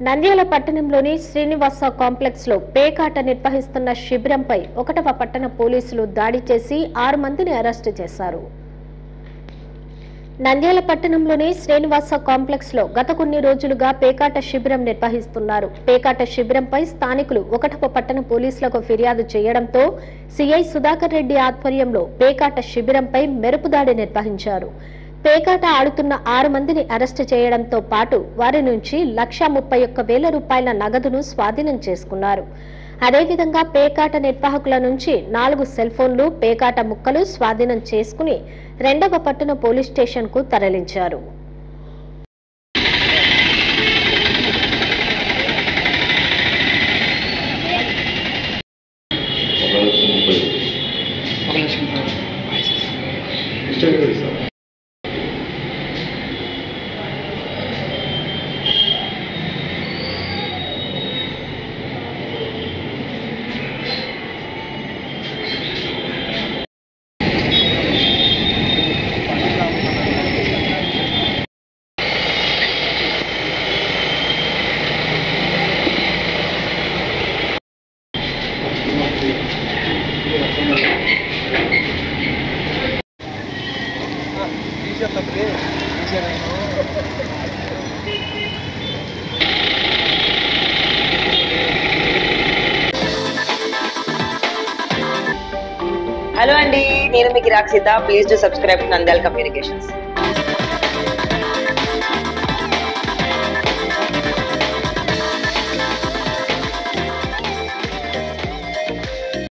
నంద్యాల పట్టణంలోని శ్రీనివాస కాంప్లెక్స్ లో పేకాట నిర్వహిస్తున్న శిబిరంపై 1వ పట్టణ పోలీసులు దాడి చేసి 6 మందిని అరెస్టు చేశారు. నంద్యాల పట్టణంలోని శ్రీనివాస కాంప్లెక్స్ లో గత కొన్ని రోజులుగా పేకాట శిబిరం నిర్వహిస్తున్నారు. పేకాట శిబిరంపై స్థానికులు 1వ పట్టణ పోలీసులకు ఫిర్యాదు చేయడంతో సిఐ సుధాకర్ రెడ్డి ఆధ్వర్యంలో పేకాట శిబిరంపై మెరుపు దాడి నిర్వహించారు. పేకాట ఆడుతున్న 6 మందిని అరెస్టు చేయడంతో పాటు వారి నుంచి 1,31,000 రూపాయల నగదును స్వాధీనం చేసుకున్నారు. అదేవిధంగా పేకాట నిర్వాహకుల నుంచి 4 సెల్ ఫోన్లు, పేకాట ముక్కలు స్వాధీనం చేసుకుని 2వ పట్టణ పోలీస్ స్టేషన్ కు తరలించారు. హలో అండి, నేను మీకు Rakshitha. Please do subscribe to Nandyal communications.